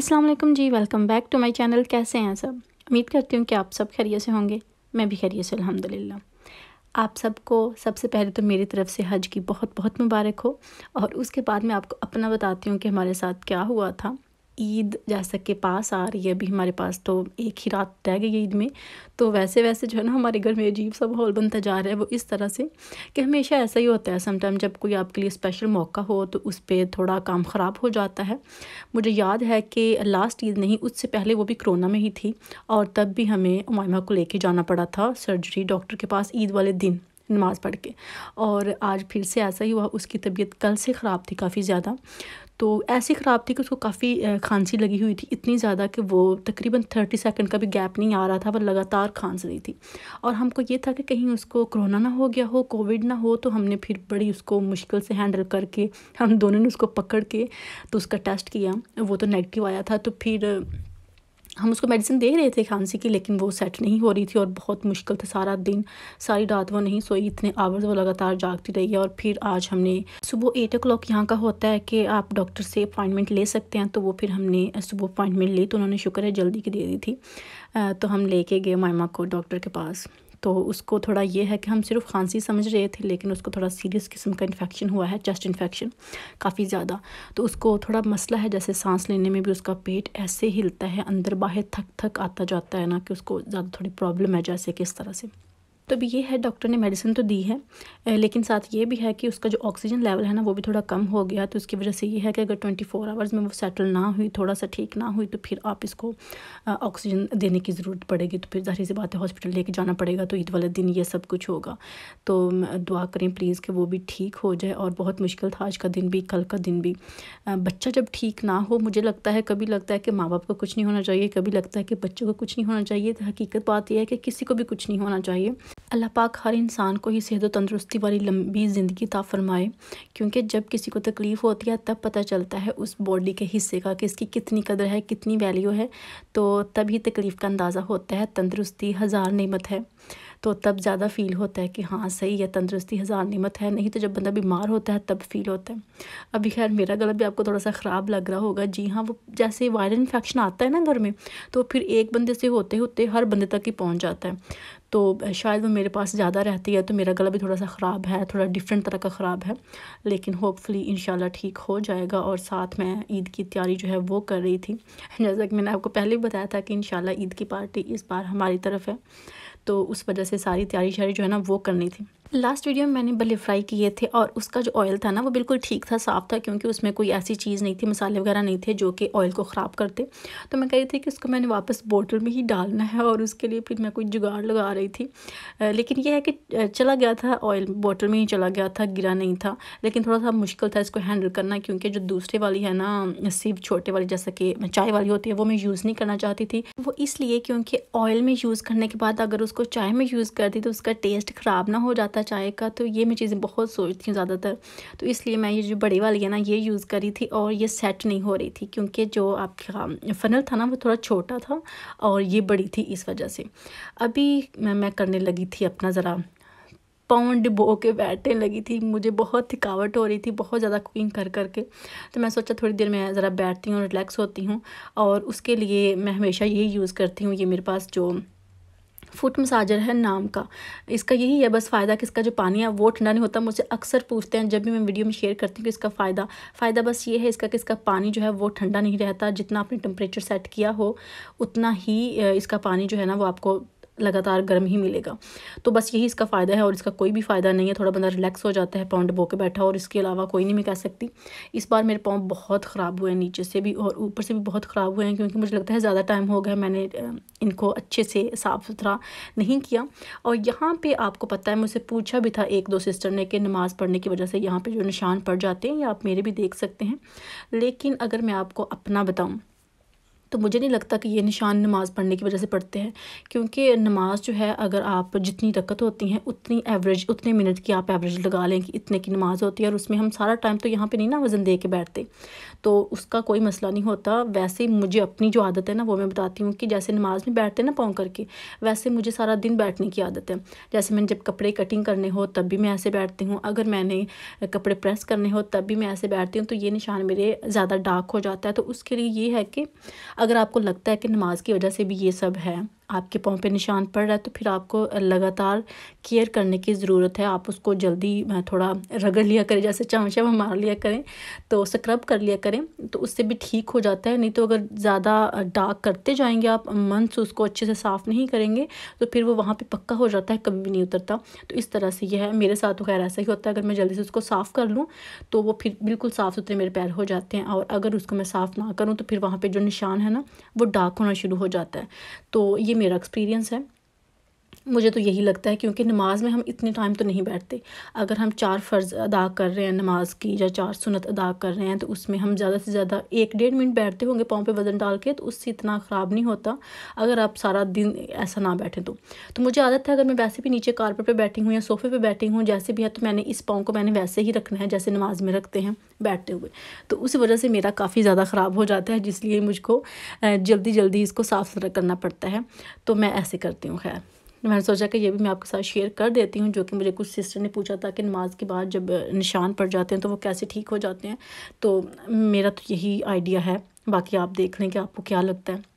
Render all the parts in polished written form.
अस्सलाम वालेकुम जी, welcome back to my channel. कैसे हैं सब? उम्मीद करती हूँ कि आप सब खैरियत से होंगे। मैं भी खैरियत से अल्हम्दुलिल्लाह। आप सबको सबसे पहले तो मेरी तरफ़ से हज की बहुत बहुत मुबारक हो। और उसके बाद मैं आपको अपना बताती हूँ कि हमारे साथ क्या हुआ था। ईद जैसा कि पास आ रही है, अभी हमारे पास तो एक ही रात रह गई है ईद में। तो वैसे वैसे जो है ना, हमारे घर में अजीब सा माहौल बनता जा रहा है। वो इस तरह से कि हमेशा ऐसा ही होता है, समटाइम जब कोई आपके लिए स्पेशल मौका हो तो उस पर थोड़ा काम ख़राब हो जाता है। मुझे याद है कि लास्ट ईद नहीं, उससे पहले वो भी कोरोना में ही थी, और तब भी हमें उमाइमा को लेके जाना पड़ा था सर्जरी डॉक्टर के पास ईद वाले दिन नमाज़ पढ़ के। और आज फिर से ऐसा ही हुआ। उसकी तबीयत कल से ख़राब थी काफ़ी ज़्यादा। तो ऐसी ख़राब थी कि उसको काफ़ी खांसी लगी हुई थी, इतनी ज़्यादा कि वो तकरीबन 30 सेकंड का भी गैप नहीं आ रहा था, वो लगातार खांस रही थी। और हमको ये था कि कहीं उसको कोरोना ना हो गया हो, कोविड ना हो। तो हमने फिर बड़ी उसको मुश्किल से हैंडल करके, हम दोनों ने उसको पकड़ के तो उसका टेस्ट किया, वो तो नेगेटिव आया था। तो फिर हम उसको मेडिसिन दे रहे थे खांसी की, लेकिन वो सेट नहीं हो रही थी और बहुत मुश्किल था। सारा दिन सारी रात वो नहीं सोई, इतने आवर्स वो लगातार जागती रही है। और फिर आज हमने सुबह 8 o'clock यहाँ का होता है कि आप डॉक्टर से अपॉइंटमेंट ले सकते हैं, तो वो फिर हमने सुबह अपॉइंटमेंट ली, तो उन्होंने शुक्र है जल्दी की दे दी थी। तो हम लेके गए मायमा को डॉक्टर के पास। तो उसको थोड़ा ये है कि हम सिर्फ खांसी समझ रहे थे, लेकिन उसको थोड़ा सीरियस किस्म का इन्फेक्शन हुआ है, चेस्ट इन्फेक्शन काफ़ी ज़्यादा। तो उसको थोड़ा मसला है, जैसे सांस लेने में भी उसका पेट ऐसे हिलता है, अंदर बाहर थक थक आता जाता है ना, कि उसको ज़्यादा थोड़ी प्रॉब्लम है जैसे कि इस तरह से। तो अभी ये है, डॉक्टर ने मेडिसिन तो दी है, लेकिन साथ ये भी है कि उसका जो ऑक्सीजन लेवल है ना, वो भी थोड़ा कम हो गया। तो उसकी वजह से ये है कि अगर 24 आवर्स में वो सेटल ना हुई, थोड़ा सा ठीक ना हुई, तो फिर आप इसको ऑक्सीजन देने की ज़रूरत पड़ेगी। तो फिर ज़ाहिर सी बात है, हॉस्पिटल लेके जाना पड़ेगा। तो ईद वाले दिन ये सब कुछ होगा। तो दुआ करें प्लीज़ कि वो भी ठीक हो जाए। और बहुत मुश्किल था आज का दिन भी, कल का दिन भी। बच्चा जब ठीक ना हो, मुझे लगता है, कभी लगता है कि माँ बाप को कुछ नहीं होना चाहिए, कभी लगता है कि बच्चों को कुछ नहीं होना चाहिए। तो हकीकत बात यह है कि किसी को भी कुछ नहीं होना चाहिए। अल्लाह पाक हर इंसान को ही सेहत और तंदुरुस्ती वाली लंबी ज़िंदगी अता फ़रमाए, क्योंकि जब किसी को तकलीफ़ होती है तब पता चलता है उस बॉडी के हिस्से का कि इसकी कितनी कदर है, कितनी वैल्यू है। तो तभी तकलीफ़ का अंदाज़ा होता है। तंदुरुस्ती हज़ार नेमत है, तो तब ज़्यादा फ़ील होता है कि हाँ सही है, तंदुरुस्ती हज़ार नेमत है। नहीं तो जब बंदा बीमार होता है तब फ़ील होता है। अभी खैर मेरा गला भी आपको थोड़ा सा ख़राब लग रहा होगा। जी हाँ, वो जैसे वायरल इन्फेक्शन आता है ना घर में, तो फिर एक बंदे से होते होते हर बंदे तक ही पहुँच जाता है। तो शायद वो मेरे पास ज़्यादा रहती है, तो मेरा गला भी थोड़ा सा ख़राब है, थोड़ा डिफरेंट तरह का ख़राब है। लेकिन होपफुली इंशाल्लाह ठीक हो जाएगा। और साथ में ईद की तैयारी जो है वो कर रही थी। जैसा कि मैंने आपको पहले भी बताया था कि इंशाल्लाह ईद की पार्टी इस बार हमारी तरफ है, तो उस वजह से सारी तैयारी शारी जो है ना वो करनी थी। लास्ट वीडियो में मैंने बल्ले फ्राई किए थे, और उसका जो ऑयल था ना वो बिल्कुल ठीक था, साफ़ था, क्योंकि उसमें कोई ऐसी चीज़ नहीं थी, मसाले वगैरह नहीं थे जो कि ऑयल को ख़राब करते। तो मैं कह रही थी कि उसको मैंने वापस बोतल में ही डालना है, और उसके लिए फिर मैं कोई जुगाड़ लगा रही थी। लेकिन यह है कि चला गया था ऑयल, बोतल में ही चला गया था, गिरा नहीं था। लेकिन थोड़ा सा मुश्किल था इसको हैंडल करना, क्योंकि जो दूसरे वाली है ना, सिर्फ छोटे वाली जैसा कि चाय वाली होती है, वो मैं यूज़ नहीं करना चाहती थी। वो इसलिए क्योंकि ऑयल में यूज़ करने के बाद अगर उसको चाय में यूज़ करती तो उसका टेस्ट ख़राब ना हो जाता चाय का। तो ये मैं चीज़ें बहुत सोचती हूँ ज़्यादातर। तो इसलिए मैं ये जो बड़ी वाली है ना ये यूज़ करी थी, और ये सेट नहीं हो रही थी, क्योंकि जो आपका फ़नल था ना वो थोड़ा छोटा था और ये बड़ी थी, इस वजह से। अभी मैं करने लगी थी अपना ज़रा पाँव डुबो के बैठने लगी थी। मुझे बहुत थकावट हो रही थी, बहुत ज़्यादा कुकिंग कर करके। तो मैं सोचा थोड़ी देर मैं ज़रा बैठती हूँ, रिलैक्स होती हूँ। और उसके लिए मैं हमेशा यही यूज़ करती हूँ। ये मेरे पास जो फुट मसाजर है नाम का, इसका यही है बस फ़ायदा कि इसका जो पानी है वो ठंडा नहीं होता। मुझसे अक्सर पूछते हैं जब भी मैं वीडियो में शेयर करती हूँ कि इसका फ़ायदा बस ये है इसका कि इसका पानी जो है वो ठंडा नहीं रहता। जितना आपने टेम्परेचर सेट किया हो उतना ही इसका पानी जो है ना वो आपको लगातार गर्म ही मिलेगा। तो बस यही इसका फ़ायदा है, और इसका कोई भी फ़ायदा नहीं है। थोड़ा बंदा रिलैक्स हो जाता है पाँव डुबो के बैठा, और इसके अलावा कोई नहीं मैं कह सकती। इस बार मेरे पाँव बहुत ख़राब हुए हैं, नीचे से भी और ऊपर से भी बहुत ख़राब हुए हैं, क्योंकि मुझे लगता है ज़्यादा टाइम हो गया मैंने इनको अच्छे से साफ़ सुथरा नहीं किया। और यहाँ पे आपको पता है, मुझसे पूछा भी था एक दो सिस्टर ने कि नमाज़ पढ़ने की वजह से यहाँ पे जो निशान पड़ जाते हैं, या आप मेरे भी देख सकते हैं। लेकिन अगर मैं आपको अपना बताऊँ तो मुझे नहीं लगता कि ये निशान नमाज़ पढ़ने की वजह से पड़ते हैं, क्योंकि नमाज जो है अगर आप जितनी रकत होती हैं उतनी एवरेज, उतने मिनट की आप एवरेज लगा लें कि इतने की नमाज़ होती है। और उसमें हम सारा टाइम तो यहाँ पे नहीं ना वज़न दे के बैठते। तो उसका कोई मसला नहीं होता। वैसे मुझे अपनी जो आदत है ना वो मैं बताती हूँ कि जैसे नमाज़ में बैठते हैं ना पाँव करके, वैसे मुझे सारा दिन बैठने की आदत है। जैसे मैंने जब कपड़े कटिंग करने हो तब भी मैं ऐसे बैठती हूँ, अगर मैंने कपड़े प्रेस करने हो तब भी मैं ऐसे बैठती हूँ। तो ये निशान मेरे ज़्यादा डार्क हो जाता है। तो उसके लिए ये है कि अगर आपको लगता है कि नमाज की वजह से भी ये सब है, आपके पाँव पे निशान पड़ रहा है, तो फिर आपको लगातार केयर करने की ज़रूरत है। आप उसको जल्दी थोड़ा रगड़ लिया करें, जैसे चमचा में मार लिया करें, तो स्क्रब कर लिया करें, तो उससे भी ठीक हो जाता है। नहीं तो अगर ज़्यादा डार्क करते जाएंगे आप, मन से उसको अच्छे से साफ़ नहीं करेंगे, तो फिर वो वहाँ पे पक्का हो जाता है, कभी भी नहीं उतरता। तो इस तरह से यह है, मेरे साथ तो खैर ऐसा ही होता है। अगर मैं जल्दी से उसको साफ़ कर लूँ तो वो फिर बिल्कुल साफ़ सुथरे मेरे पैर हो जाते हैं, और अगर उसको मैं साफ़ ना करूँ तो फिर वहाँ पर जो निशान है ना वो डार्क होना शुरू हो जाता है। तो ये मेरा एक्सपीरियंस है। मुझे तो यही लगता है, क्योंकि नमाज़ में हम इतने टाइम तो नहीं बैठते। अगर हम 4 फ़र्ज़ अदा कर रहे हैं नमाज की, या 4 सुन्नत अदा कर रहे हैं, तो उसमें हम ज़्यादा से ज़्यादा 1-1.5 मिनट बैठते होंगे पाँव पे वज़न डाल के, तो उससे इतना ख़राब नहीं होता अगर आप सारा दिन ऐसा ना बैठें तो मुझे आदत है, अगर मैं वैसे भी नीचे कारपेट पे बैठी हूँ या सोफ़े पे बैठी हूँ, जैसे भी है, तो मैंने इस पाँव को मैंने वैसे ही रखना है जैसे नमाज में रखते हैं बैठते हुए। तो उस वजह से मेरा काफ़ी ज़्यादा ख़राब हो जाता है, जिसलिए मुझको जल्दी जल्दी इसको साफ़ सुथरा करना पड़ता है। तो मैं ऐसे करती हूँ। खैर, मैंने सोचा कि ये भी मैं आपके साथ शेयर कर देती हूँ, जो कि मुझे कुछ सिस्टर ने पूछा था कि नमाज के बाद जब निशान पड़ जाते हैं तो वो कैसे ठीक हो जाते हैं। तो मेरा तो यही आइडिया है, बाकी आप देख लें कि आपको क्या लगता है।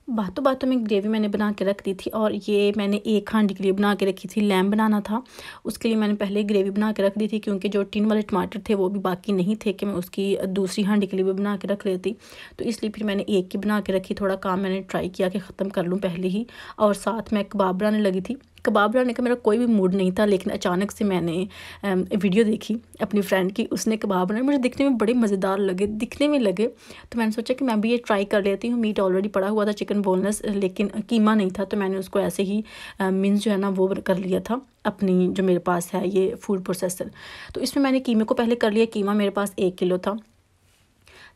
बातों बातों में ग्रेवी मैंने बना के रख दी थी, और ये मैंने एक हांडी के लिए बना के रखी थी। लैम्ब बनाना था, उसके लिए मैंने पहले ग्रेवी बना के रख दी थी, क्योंकि जो टिन वाले टमाटर थे वो भी बाकी नहीं थे कि मैं उसकी दूसरी हांडी के लिए भी बना के रख लेती। तो इसलिए फिर मैंने एक की बना के रखी। थोड़ा काम मैंने ट्राई किया कि ख़त्म कर लूँ पहले ही, और साथ मैं कबाब बनाने लगी थी। कबाब बनाने का मेरा कोई भी मूड नहीं था, लेकिन अचानक से मैंने वीडियो देखी अपनी फ्रेंड की, उसने कबाब बनाए, मुझे दिखने में बड़े मज़ेदार लगे, दिखने में लगे। तो मैंने सोचा कि मैं भी ये ट्राई कर लेती हूँ। मीट ऑलरेडी पड़ा हुआ था, चिकन बोनलेस, लेकिन कीमा नहीं था, तो मैंने उसको ऐसे ही मिन्स जो है ना वो कर लिया था अपनी जो मेरे पास है ये फूड प्रोसेसर। तो इसमें मैंने कीमे को पहले कर लिया। कीमा मेरे पास 1 किलो था।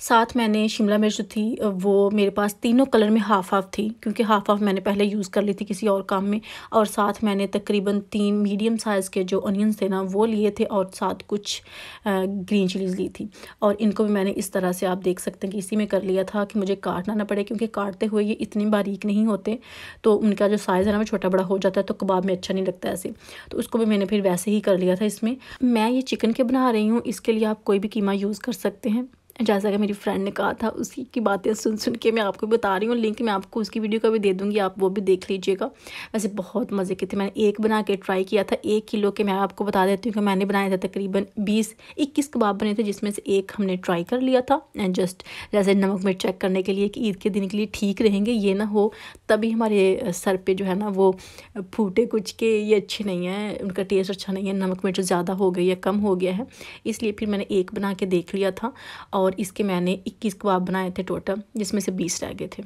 साथ मैंने शिमला मिर्च थी, वो मेरे पास तीनों कलर में हाफ़ हाफ़ थी, क्योंकि हाफ़ हाफ़ मैंने पहले यूज़ कर ली थी किसी और काम में। और साथ मैंने तकरीबन 3 मीडियम साइज़ के जो अनियंस थे ना वो लिए थे, और साथ कुछ ग्रीन चिलीज़ ली थी। और इनको भी मैंने इस तरह से, आप देख सकते हैं कि इसी में कर लिया था कि मुझे काटना ना पड़े, क्योंकि काटते हुए ये इतनी बारीक नहीं होते, तो उनका जो साइज़ है ना वो छोटा बड़ा हो जाता है, तो कबाब में अच्छा नहीं लगता ऐसे। तो उसको भी मैंने फिर वैसे ही कर लिया था। इसमें मैं ये चिकन के बना रही हूँ, इसके लिए आप कोई भी कीमा यूज़ कर सकते हैं। जैसा कि मेरी फ्रेंड ने कहा था, उसी की बातें सुन सुन के मैं आपको बता रही हूँ। लिंक मैं आपको उसकी वीडियो का भी दे दूँगी, आप वो भी देख लीजिएगा। वैसे बहुत मज़े के थे। मैंने एक बना के ट्राई किया था 1 किलो के। मैं आपको बता देती हूँ कि मैंने बनाए थे तकरीबन 20-21 कबाब बने थे, जिसमें से एक हमने ट्राई कर लिया था, जस्ट जैसे नमक मिर्च चेक करने के लिए कि ईद के दिन के लिए ठीक रहेंगे, ये ना हो तभी हमारे सर पे जो है ना वो फूटे कुछ के ये अच्छे नहीं है, उनका टेस्ट अच्छा नहीं है, नमक मिर्च ज़्यादा हो गई है, कम हो गया है। इसलिए फिर मैंने एक बना के देख लिया था, और इसके मैंने 21 कबाब बनाए थे टोटल, जिसमें से 20 रह गए थे।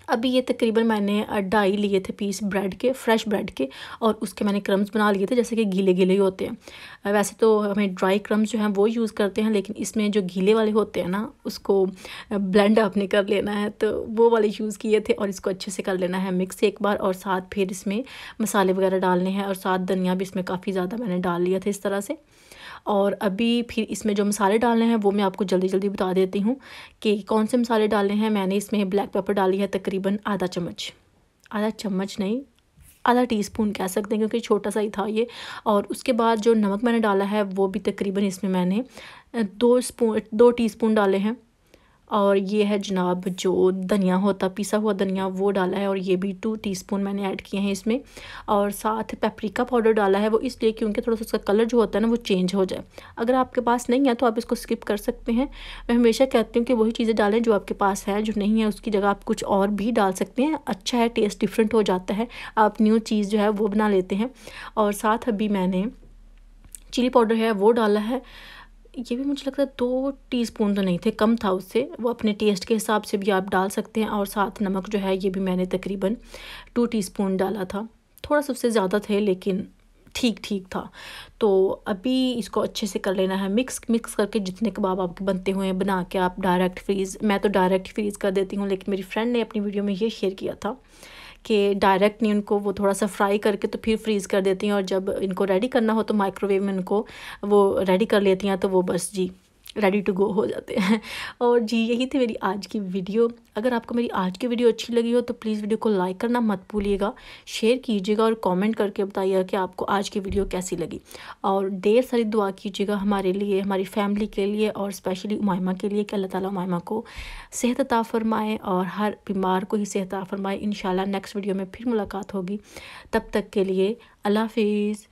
अभी ये तकरीबन मैंने 2.5 लिए थे पीस ब्रेड के, फ्रेश ब्रेड के, और उसके मैंने क्रम्स बना लिए थे, जैसे कि गीले गीले ही होते हैं। वैसे तो हमें ड्राई क्रम्स जो हैं वो यूज़ करते हैं, लेकिन इसमें जो गीले वाले होते हैं ना उसको ब्लेंड आपने कर लेना है, तो वो वाले यूज़ किए थे। और इसको अच्छे से कर लेना है मिक्स एक बार, और साथ फिर इसमें मसाले वगैरह डालने हैं, और साथ धनिया भी इसमें काफ़ी ज़्यादा मैंने डाल लिया था इस तरह से। और अभी फिर इसमें जो मसाले डालने हैं वो मैं आपको जल्दी जल्दी बता देती हूँ कि कौन से मसाले डालने हैं। मैंने इसमें ब्लैक पेपर डाली है तकरीबन आधा चम्मच नहीं, आधा टीस्पून कह सकते हैं, क्योंकि छोटा सा ही था ये। और उसके बाद जो नमक मैंने डाला है वो भी तकरीबन इसमें मैंने 2 टीस्पून डाले हैं। और ये है जनाब जो धनिया होता, पिसा हुआ धनिया, वो डाला है, और ये भी 2 टीस्पून मैंने ऐड किए हैं इसमें। और साथ पेपरिका पाउडर डाला है, वो इसलिए क्योंकि थोड़ा सा उसका कलर जो होता है ना वो चेंज हो जाए। अगर आपके पास नहीं है तो आप इसको स्किप कर सकते हैं। मैं हमेशा कहती हूँ कि वही चीज़ें डालें जो आपके पास है, जो नहीं है उसकी जगह आप कुछ और भी डाल सकते हैं। अच्छा है, टेस्ट डिफरेंट हो जाता है, आप न्यू चीज़ जो है वो बना लेते हैं। और साथ अभी मैंने चिली पाउडर है वो डाला है, ये भी मुझे लगता है 2 टीस्पून तो नहीं थे, कम था उससे, वो अपने टेस्ट के हिसाब से भी आप डाल सकते हैं। और साथ नमक जो है ये भी मैंने तकरीबन 2 टीस्पून डाला था, थोड़ा सा उससे ज़्यादा थे लेकिन ठीक था। तो अभी इसको अच्छे से कर लेना है मिक्स करके। जितने कबाब आपके बनते हुए हैं बना के आप डायरेक्ट फ्रीज़, मैं तो डायरेक्ट फ्रीज़ कर देती हूँ, लेकिन मेरी फ्रेंड ने अपनी वीडियो में ये शेयर किया था कि डायरेक्ट नहीं, उनको वो थोड़ा सा फ्राई करके तो फिर फ्रीज़ कर देती हैं, और जब इनको रेडी करना हो तो माइक्रोवेव में उनको वो रेडी कर लेती हैं। तो वो बस जी रेडी टू गो हो जाते हैं। और जी यही थी मेरी आज की वीडियो। अगर आपको मेरी आज की वीडियो अच्छी लगी हो तो प्लीज़ वीडियो को लाइक करना मत भूलिएगा, शेयर कीजिएगा और कमेंट करके बताइएगा कि आपको आज की वीडियो कैसी लगी। और ढेर सारी दुआ कीजिएगा हमारे लिए, हमारी फैमिली के लिए और स्पेशली उमाइमा के लिए कि अल्लाह ताला उमाइमा को सेहत अता फरमाए और हर बीमार को ही सेहत अता फरमाए। इंशाल्लाह नेक्स्ट वीडियो में फिर मुलाकात होगी, तब तक के लिए अल्लाह हाफिज़।